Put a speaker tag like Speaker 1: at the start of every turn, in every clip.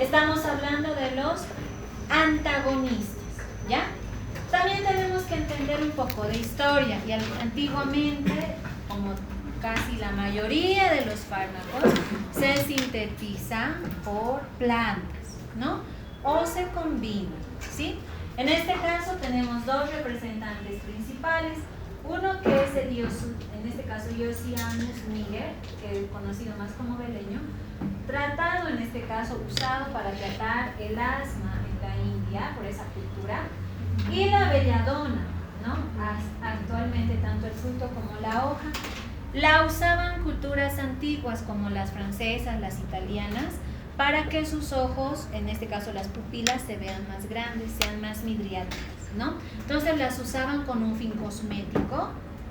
Speaker 1: Estamos hablando de los antagonistas, ¿ya? También tenemos que entender un poco de historia. Y antiguamente, como casi la mayoría de los fármacos, se sintetizan por plantas, ¿no? O se combinan, ¿sí? En este caso tenemos dos representantes principales. Uno que es el en este caso Iosianus niger, que es conocido más como beleño, tratado en este caso, usado para tratar el asma en la India, por esa cultura, y la belladona, ¿no? Actualmente tanto el fruto como la hoja la usaban culturas antiguas como las francesas, las italianas, para que sus ojos, en este caso las pupilas, se vean más grandes, sean más midriáticas, ¿no? Entonces las usaban con un fin cosmético,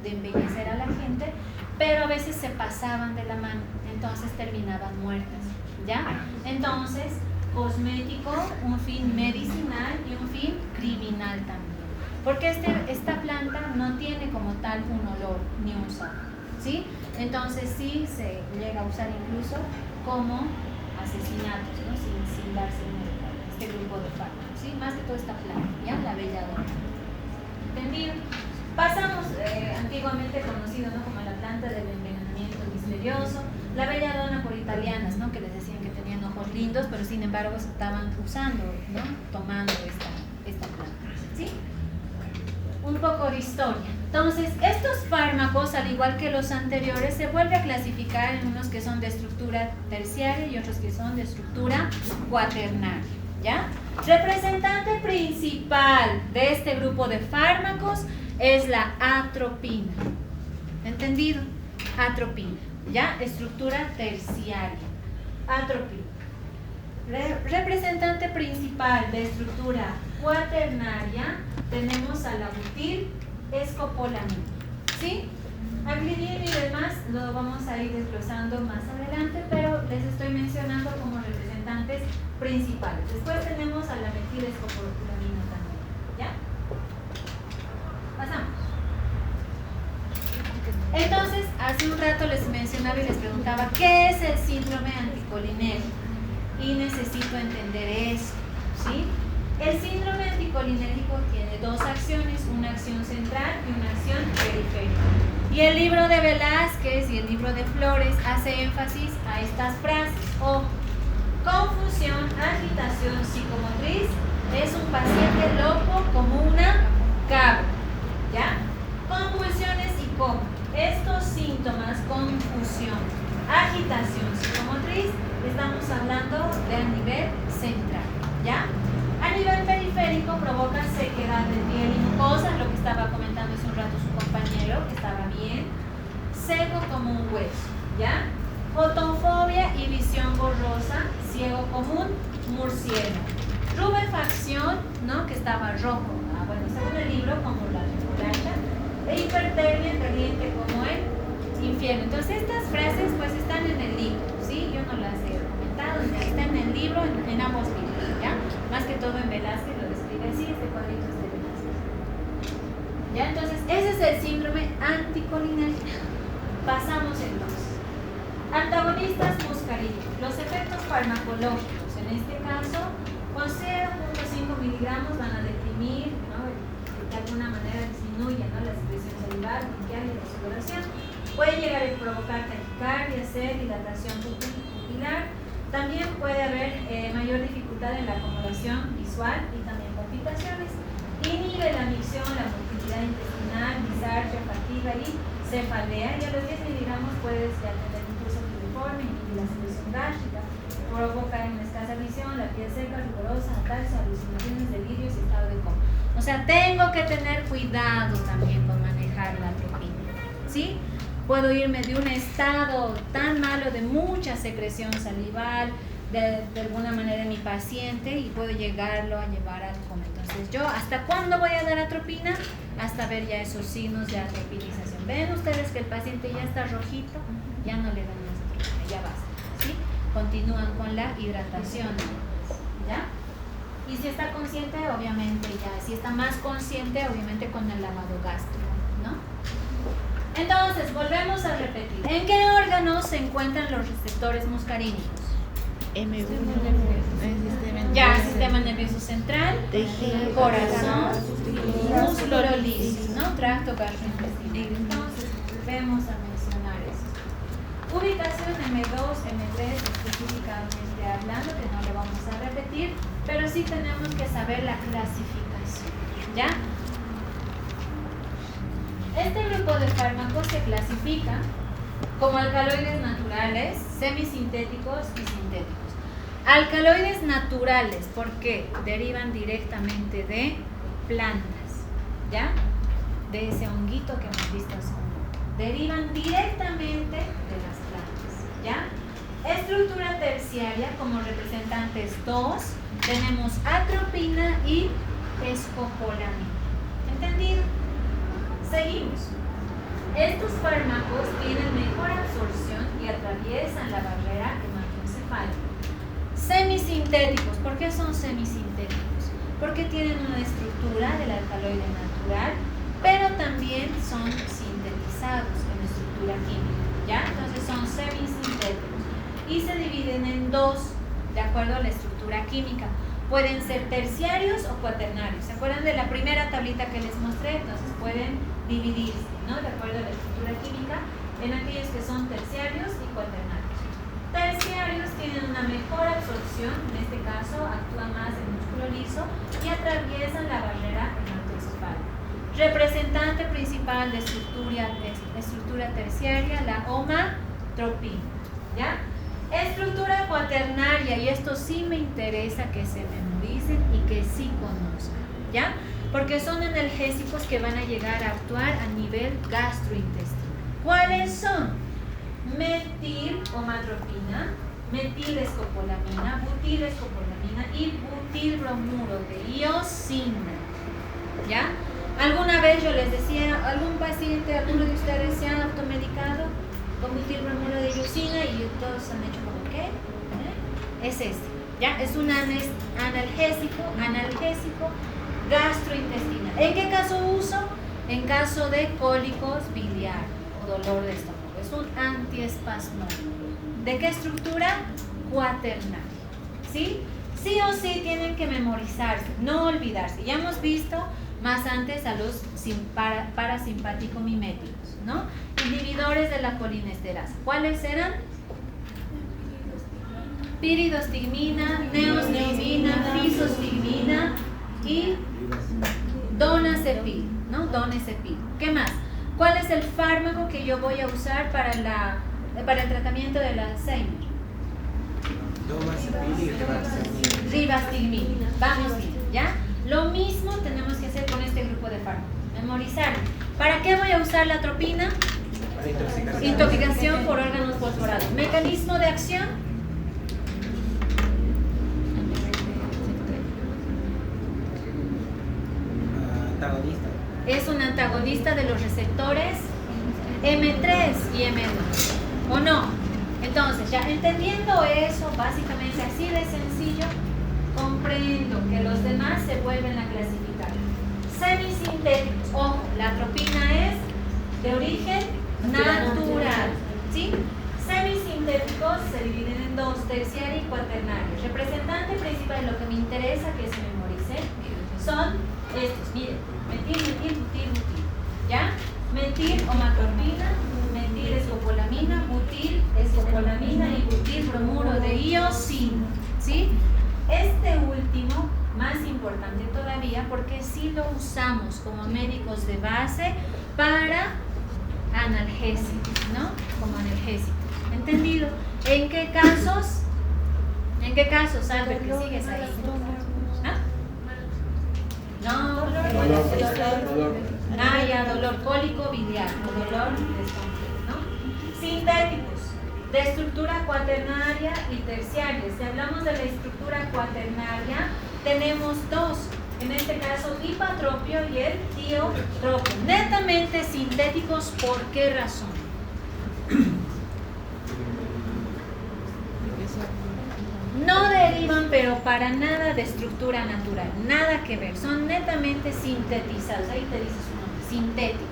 Speaker 1: de embellecer a la gente, pero a veces se pasaban de la mano, entonces terminaban muertas, ¿ya? Entonces, cosmético, un fin medicinal y un fin criminal también, porque esta planta no tiene como tal un olor ni un sabor, ¿sí? Entonces sí se llega a usar incluso como asesinatos, ¿no? sin darse este grupo de fármacos, ¿sí? Más que todo esta planta, ¿ya? La belladona. ¿Entendido? Pasamos, antiguamente conocido, ¿no? Como la planta del envenenamiento misterioso, la belladona por italianas, ¿no? Que les decían que tenían ojos lindos, pero sin embargo estaban usando, ¿no? Tomando esta planta, ¿sí? Un poco de historia. Entonces, estos fármacos, al igual que los anteriores, se vuelve a clasificar en unos que son de estructura terciaria y otros que son de estructura cuaternaria, ¿ya? Representante principal de este grupo de fármacos es la atropina. ¿Entendido? Atropina, ¿ya? Estructura terciaria. Atropina. Representante principal de estructura cuaternaria tenemos a la butil escopolamina, ¿sí? Aglidin y demás lo vamos a ir desglosando más adelante, pero les estoy mencionando como representantes principales. Después tenemos a la metilescopolamina también, ¿ya? Pasamos. Entonces, hace un rato les mencionaba y les preguntaba ¿qué es el síndrome anticolinérgico? Y necesito entender eso, ¿sí? El síndrome anticolinérgico tiene dos acciones, una acción central y una acción periférica. Y el libro de Velázquez y el libro de Flores hace énfasis a estas frases. O confusión, agitación psicomotriz, es un paciente loco como una cabra, ¿ya? Convulsiones y coma. Estos síntomas, confusión, agitación psicomotriz, estamos hablando de a nivel central, ¿ya? A nivel periférico provoca sequedad de piel y mucosa, lo que estaba comentando hace un rato su compañero, que estaba bien, seco como un hueso, ¿ya? Fotofobia y visión borrosa, ciego como un murciélago. Rubefacción, ¿no? Que estaba rojo, bueno, según el libro, como la remolacha. E hipertermia, caliente como el infierno. Entonces estas frases pues están en el libro, ¿sí? Yo no las he comentado, ya está en el libro, en ambos libros, ¿ya? Más que todo en Velázquez lo describe así, este cuadrito es de Velázquez. ¿Ya? Entonces ese es el síndrome anticolinérgico. Pasamos entonces. Antagonistas muscarínicos. Los efectos farmacológicos, en este caso, con 0.5 miligramos van a deprimir, ¿no? De alguna manera disminuye, ¿no? La secreción salivar, bronquial y la sudoración. Puede llegar a provocar taquicardia, sed, dilatación pupilar. También puede haber mayor dificultad en la acomodación visual y también palpitaciones. Inhibe la micción, la motilidad intestinal, disartria, fatiga y cefalea. Y a los 10 miligramos puedes ya tener un pulso filiforme, inhibe la secreción gástrica, provoca una escasa visión, la piel seca, rugorosa, ataxia, alucinaciones, delirios y estado de coma. O sea, tengo que tener cuidado también con manejar la atropina, ¿sí? Puedo irme de un estado tan malo de mucha secreción salival, de alguna manera en mi paciente, y puedo llegarlo a llevar al coma. Entonces yo, ¿hasta cuándo voy a dar atropina? Hasta ver ya esos signos de atropinización. ¿Ven ustedes que el paciente ya está rojito? Ya no le dan más atropina, ya basta, ¿sí? Continúan con la hidratación, ¿ya? Y si está consciente, obviamente ya. Si está más consciente, obviamente con el lavado gástrico, ¿no? Entonces, volvemos a repetir. ¿En qué órganos se encuentran los receptores muscarínicos? Ya, sistema nervioso central, corazón, músculo liso, ¿no? Tracto gastrointestinal. Entonces, vemos a mencionar eso. Ubicación M2, M3, específicamente hablando, que no le vamos a repetir, pero sí tenemos que saber la clasificación, ¿ya? Este grupo de fármacos se clasifica como alcaloides naturales, semisintéticos y sintéticos. Alcaloides naturales, porque derivan directamente de plantas, ¿ya? De ese honguito que hemos visto hace un momento. Derivan directamente de las plantas, ¿ya? Estructura terciaria, como representantes 2, tenemos atropina y escopolamina. ¿Entendido? Seguimos. Estos fármacos tienen mejor absorción y atraviesan la barrera hematoencefálica. Semisintéticos. ¿Por qué son semisintéticos? Porque tienen una estructura del alcaloide natural, pero también son sintetizados en estructura química, ¿ya? Entonces son semisintéticos y se dividen en dos, de acuerdo a la estructura química. Pueden ser terciarios o cuaternarios. ¿Se acuerdan de la primera tablita que les mostré? Entonces pueden dividirse, ¿no? De acuerdo a la estructura química, en aquellos que son terciarios y cuaternarios. Terciarios tienen una mejor absorción, en este caso actúan más en músculo liso y atraviesan la barrera hematoencefálica. Representante principal de estructura terciaria, la omatropina, ¿ya? Estructura cuaternaria, y esto sí me interesa que se memoricen y que sí conozcan, ¿ya? Porque son analgésicos que van a llegar a actuar a nivel gastrointestinal. ¿Cuáles son? Metil-omatropina, metilescopolamina, butilescopolamina y butilbromuro de iosina, ¿ya? ¿Alguna vez yo les decía, algún paciente, alguno de ustedes se han automedicado con butilbromuro de iosina y todos han hecho como qué? Es este, ¿ya? Es un analgésico gastrointestinal. ¿En qué caso uso? En caso de cólicos biliares o dolor de estómago. Es un antiespasmódico. ¿De qué estructura? Cuaternaria. ¿Sí? Sí o sí tienen que memorizarse, no olvidarse. Ya hemos visto más antes a los parasimpático-miméticos, ¿no? Inhibidores de la colinesterasa. ¿Cuáles eran? Piridostigmina, neostigmina, fisostigmina y donazepam, ¿no? Donazepam. ¿Qué más? ¿Cuál es el fármaco que yo voy a usar para el tratamiento del Alzheimer? Rivastigmina. Vamos bien, ¿ya? Lo mismo tenemos que hacer con este grupo de fármacos. Memorizar. ¿Para qué voy a usar la atropina? Intoxicación por órganos fosforados. ¿Mecanismo de acción?
Speaker 2: Antagonista.
Speaker 1: Es un antagonista de los receptores M3 y M2, ¿o no? Entonces, ya entendiendo eso, básicamente así de sencillo, comprendo que los demás se vuelven a clasificar. Semisintéticos, ojo, la atropina es de origen natural, ¿sí? Semisintéticos se dividen en dos, terciario y cuaternario. Representante principal, lo que me interesa que se memoricen, son estos, miren, metil, ¿ya? Metil-omatropina, metil-escopolamina, butil-escopolamina y butilbromuro de iosina, ¿sí? Este último, más importante todavía, porque sí lo usamos como médicos de base para analgésicos, ¿no? Como analgésicos. ¿Entendido? ¿En qué casos? ¿En qué casos, Albert, que sigues ahí? ¿Ah? No, dolor. Ah, ya, dolor cólico biliar o dolor de estómago, ¿no? Sintéticos, de estructura cuaternaria y terciaria. Si hablamos de la estructura cuaternaria, tenemos dos. En este caso, hipatropio y el tiotropio. Netamente sintéticos, ¿por qué razón? No derivan, pero para nada de estructura natural, nada que ver, son netamente sintetizados, ahí te dice su nombre, sintéticos.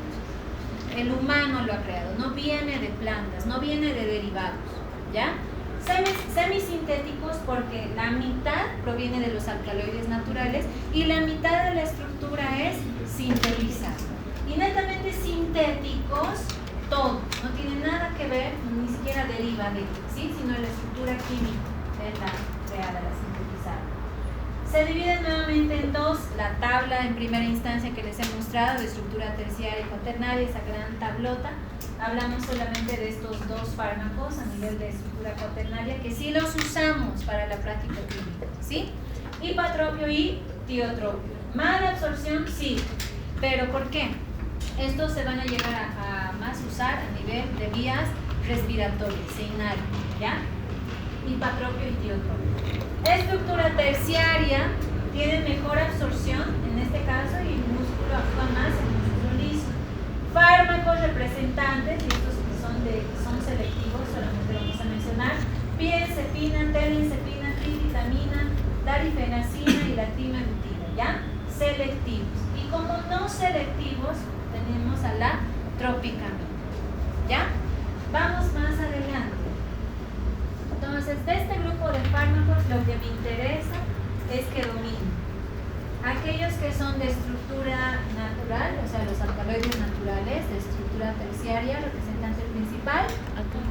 Speaker 1: El humano lo ha creado, no viene de plantas, no viene de derivados, ¿ya? Semisintéticos porque la mitad proviene de los alcaloides naturales y la mitad de la estructura es sintetizada. Y netamente sintéticos, todo, no tiene nada que ver, ni siquiera deriva de, ¿sí? Sino la estructura química de la creada, la sintetizada. Se divide nuevamente en dos, la tabla en primera instancia que les he mostrado de estructura terciaria y cuaternaria, esa gran tablota. Hablamos solamente de estos dos fármacos a nivel de estructura cuaternaria que sí los usamos para la práctica clínica, ¿sí? Hipatropio y tiotropio. Mala absorción, sí, pero ¿por qué? Estos se van a llegar a más usar a nivel de vías respiratorias, se inhalan, ¿ya? Hipatropio y tiotropio. Estructura terciaria tiene mejor absorción, en este caso, y el músculo actúa más en el músculo liso. Fármacos representantes, y estos que son selectivos, solamente vamos a mencionar: piencepina, telencepina, triptamina, darifenacina y la trimebutina, ¿ya? Selectivos. Y como no selectivos, tenemos a la tropicamina, ¿ya? Vamos más adelante. Entonces, de este grupo de fármacos, lo que me interesa es que dominen aquellos que son de estructura natural, o sea, los alcaloides naturales, de estructura terciaria, representante principal,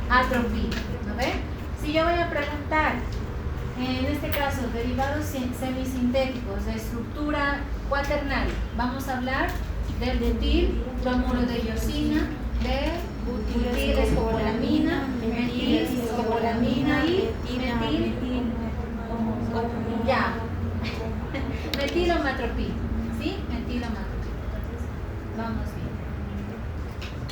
Speaker 1: atropina, ¿no ven? Si yo voy a preguntar, en este caso, derivados semisintéticos de estructura cuaternaria, vamos a hablar del butil, bromuro de iosina, de butilescopolamina, metilescopolamina y metilomatropina, ¿sí? Metilomatropina. Entonces, vamos bien.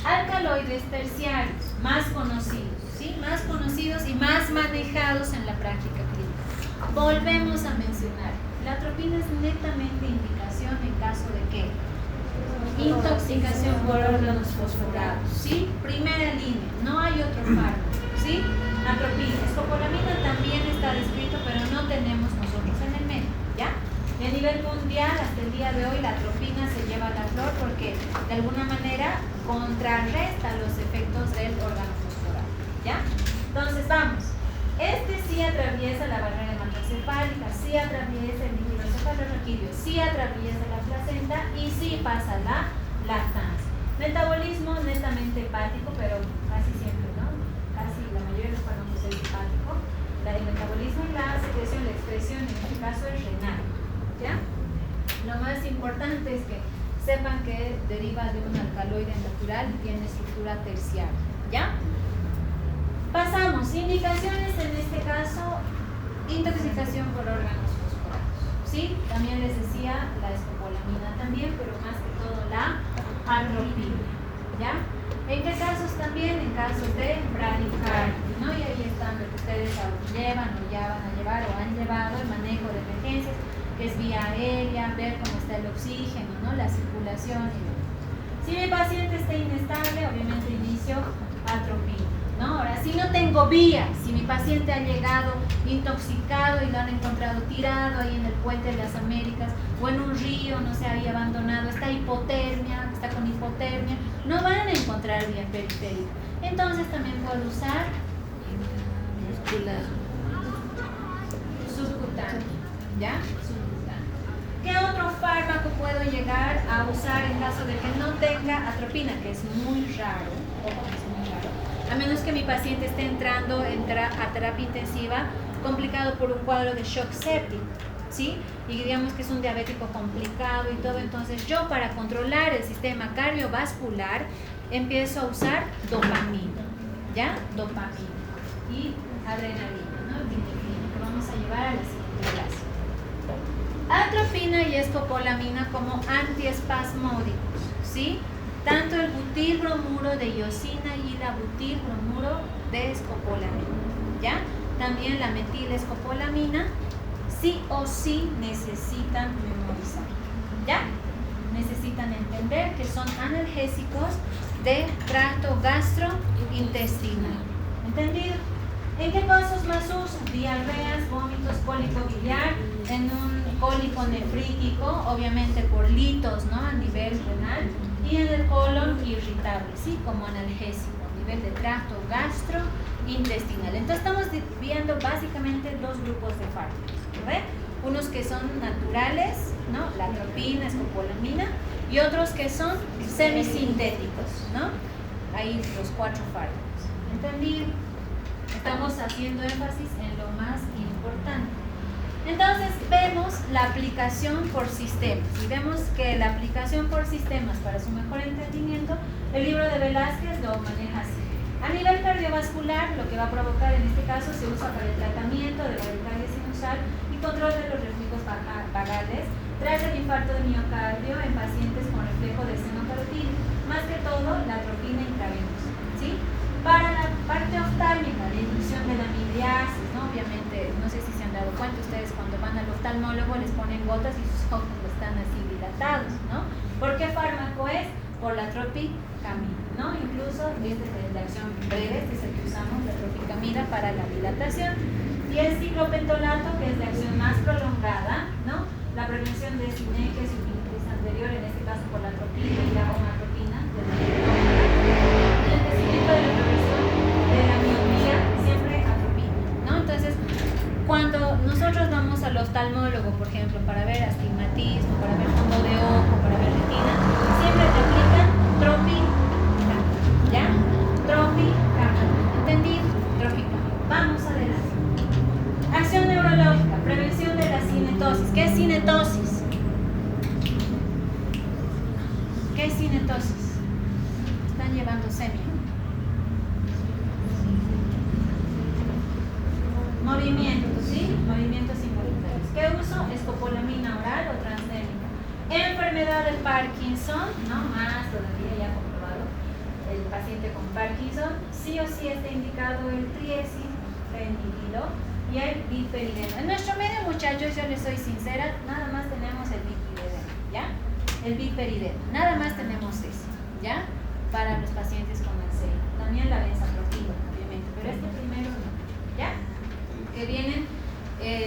Speaker 1: Alcaloides terciarios, más conocidos, ¿sí? Más conocidos y más manejados en la práctica clínica. Volvemos a mencionar, la atropina es netamente indicación en caso de ¿qué? Intoxicación por órganos fosforados, ¿sí? Primera línea, no hay otro fármaco, ¿sí? Atropina, escopolamina también está descrito, pero no tenemos nosotros en el medio, ¿ya? Y a nivel mundial, hasta el día de hoy, la atropina se lleva la flor porque de alguna manera contrarresta los efectos del órgano fosforado, ¿ya? Entonces, vamos. Este sí atraviesa la barrera hematocefálica, sí atraviesa el líquido cefalorraquídeo, sí atraviesa la placenta y sí pasa la lactancia. Metabolismo netamente hepático, pero casi siempre, ¿no? Casi la mayoría de los fármacos es hepático. El metabolismo y la secreción, la expresión en este caso es renal, ¿ya? Lo más importante es que sepan que deriva de un alcaloide natural y tiene estructura terciaria, ¿ya? Pasamos, indicaciones en este caso, intoxicación por órganos fosforados, ¿sí? También les decía la escopolamina también, pero más que todo la atropina, ¿ya? ¿En qué casos también? En casos de bradicardia, ¿no? Y ahí están lo que ustedes llevan o ya van a llevar o han llevado, el manejo de emergencias, que es vía aérea, ver cómo está el oxígeno, ¿no? La circulación. Si mi paciente está inestable, obviamente inicio atropina, ¿no? Ahora, si no tengo vía, si mi paciente ha llegado intoxicado y lo han encontrado tirado ahí en el puente de las Américas o en un río, no sé, ahí abandonado, está con hipotermia, no van a encontrar vía periférica. Entonces también puedo usar subcutáneo, ¿ya? Subcutáneo. ¿Qué otro fármaco puedo llegar a usar en caso de que no tenga atropina? Que es muy raro, a menos que mi paciente esté entrando a terapia intensiva complicado por un cuadro de shock séptico, ¿sí? Y digamos que es un diabético complicado y todo, entonces yo para controlar el sistema cardiovascular empiezo a usar dopamina, ¿ya? Dopamina y adrenalina, ¿no? Vinifrina, que vamos a llevar a la siguiente clase. Atropina y escopolamina como antiespasmódicos, ¿sí? Tanto el butilbromuro de iosina y la butilbromuro de escopolamina, ¿ya? También la metilescopolamina, sí o sí necesitan memorizar, ¿ya? Necesitan entender que son analgésicos de tracto gastrointestinal, ¿entendido? ¿En qué casos más usan? Diarreas, vómitos, cólico biliar, en un cólico nefrítico, obviamente por litos, ¿no? A nivel renal, y en el colon irritable, ¿sí? Como analgésico, a nivel de tracto gastrointestinal. Entonces estamos viendo básicamente dos grupos de fármacos, ¿ve? Unos que son naturales, ¿no? La atropina, escopolamina, y otros que son semisintéticos, ¿no? Ahí los 4 fármacos. ¿Entendido? Estamos haciendo énfasis en lo más importante. Entonces vemos la aplicación por sistemas y vemos que la aplicación por sistemas, para su mejor entendimiento, el libro de Velázquez lo maneja así. A nivel cardiovascular, lo que va a provocar en este caso se usa para el tratamiento de la urticaria sinusal y control de los reflujos vagales tras el infarto de miocardio en pacientes con reflejo de seno carotídeo, más que todo la atropina intravenosa, ¿sí? Para la parte oftálmica, la inducción de la midriasis, ¿no? Obviamente, no sé si se han dado cuenta ustedes cuando van al oftalmólogo les ponen gotas y sus ojos están así dilatados, ¿no? ¿Por qué fármaco es? Por la tropicamida, ¿no? Incluso este es de acción breve, este es el que usamos, la tropicamida para la dilatación. Y el ciclopentolato, que es de acción más prolongada, ¿no? La prevención de sinequias y uveitis anterior, en este caso por la atropina y la gomatropina, de la el antecedimiento de la progresión de la miopía, siempre atropina, ¿no? Entonces, cuando nosotros vamos al oftalmólogo, por ejemplo, para ver astigmatismo, para ver fondo de ojo, para ver retina, siempre te aplican tropicamida, ¿ya? Tropicamida, ¿entendido? Tropicamida. Vamos adelante. Acción neurológica, prevención de la cinetosis. ¿Qué es cinetosis? ¿Qué es cinetosis? Están llevando semia. Movimientos, ¿sí? Movimientos involuntarios. ¿Qué uso? Escopolamina oral o transdérmica. Enfermedad del Parkinson, ¿no? Más todavía ya comprobado. El paciente con Parkinson, sí o sí está indicado el triacilfenidilo y el biperideno. En nuestro medio, muchachos, yo les soy sincera, nada más tenemos el biperideno, ¿ya? El biperideno, nada más tenemos eso, ¿ya? Para los pacientes con Alzheimer. También la benzatropina, obviamente, pero este primero no, ¿ya? Que vienen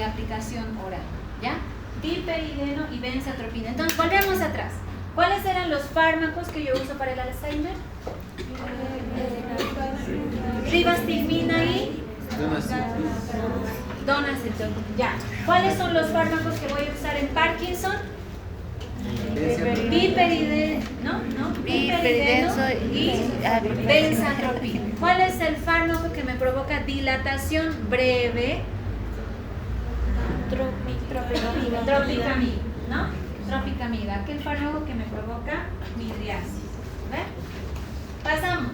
Speaker 1: aplicación oral, ¿ya? Biperideno y benzatropina. Entonces, volvemos atrás. ¿Cuáles eran los fármacos que yo uso para el Alzheimer? Ribastigmina y Donacetol. Ya. ¿Cuáles son los fármacos que voy a usar en Parkinson? Biperideno, ¿no? Biperideno y benzatropina. ¿Cuál es el fármaco que me provoca dilatación breve? Tropicamida, ¿no? Tropicamida, aquel fármaco que me provoca midriasis. ¿Ve? Pasamos.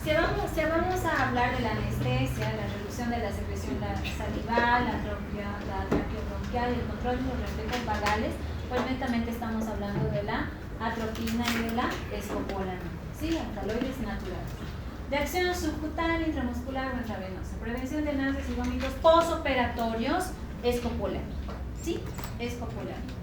Speaker 1: Si vamos a hablar de la anestesia, la reducción de la secreción salival, la traqueobronquial y el control de los reflejos vagales, pues netamente estamos hablando de la atropina y de la escopolamina, ¿sí? Alcaloides naturales. De acción subcutánea, intramuscular o intravenosa. Prevención de náuseas y vómitos posoperatorios, escopolamina, ¿sí? Escopolamina.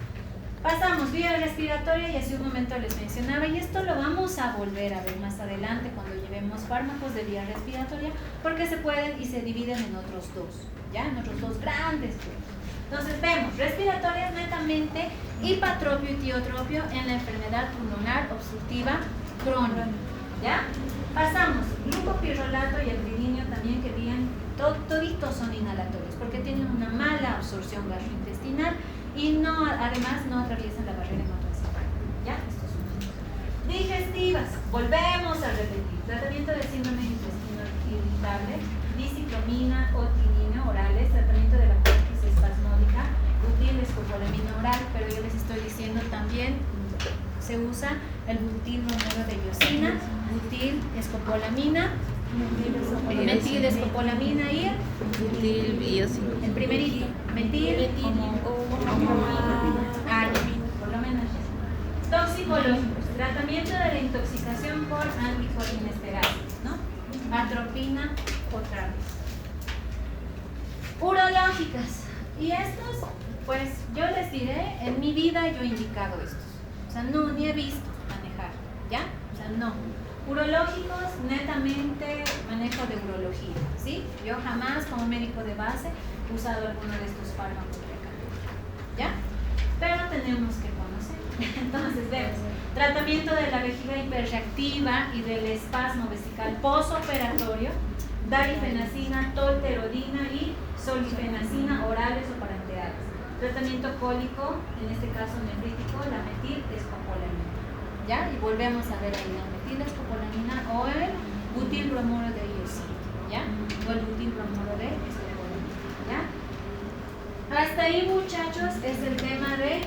Speaker 1: Pasamos, vía respiratoria, y hace un momento les mencionaba, y esto lo vamos a volver a ver más adelante cuando llevemos fármacos de vía respiratoria, porque se pueden y se dividen en otros dos, ¿ya? En otros dos grandes grupos. Entonces vemos, respiratorias netamente, hipatropio y tiotropio en la enfermedad pulmonar obstructiva crónica, ¿ya? Pasamos, glucopirrolato y epridinio también, que bien, toditos son inhalatorios, porque tienen una mala absorción gastrointestinal y no, además no atraviesan la barrera hematoencefálica, ¿ya? Estos son digestivas. Volvemos a repetir, tratamiento del síndrome de intestino irritable, diciclomina o tinina orales, tratamiento de la colitis espasmódica, butil, escopolamina oral, pero yo les estoy diciendo también se usa el butil bromuro de iosina, butil, escopolamina, metil, escopolamina y
Speaker 3: butil, iosina.
Speaker 1: el primerito, metil, por lo menos. Toxicológicos, tratamiento de la intoxicación por anticolinesterases, ¿no? Atropina otra vez. Urológicas, y estos, pues yo les diré, en mi vida yo he indicado estos, o sea, no, ni he visto manejar, ¿ya? O sea, no. Urológicos, netamente manejo de urología, ¿sí? Yo jamás como médico de base he usado alguno de estos fármacos de acá, ¿ya? Pero tenemos que conocer. Entonces vemos, tratamiento de la vejiga hiperreactiva y del espasmo vesical posoperatorio, darifenacina, tolterodina y solifenacina oral orales o parenterales. Tratamiento cólico, en este caso nefrítico, la metilescopolamina. ¿Ya? Y volvemos a ver ahí la metilescopolamina o el butilbromuro de iosina. ¿Ya? O el butilbromuro de escopolamina. ¿Ya? Hasta ahí, muchachos, es el tema de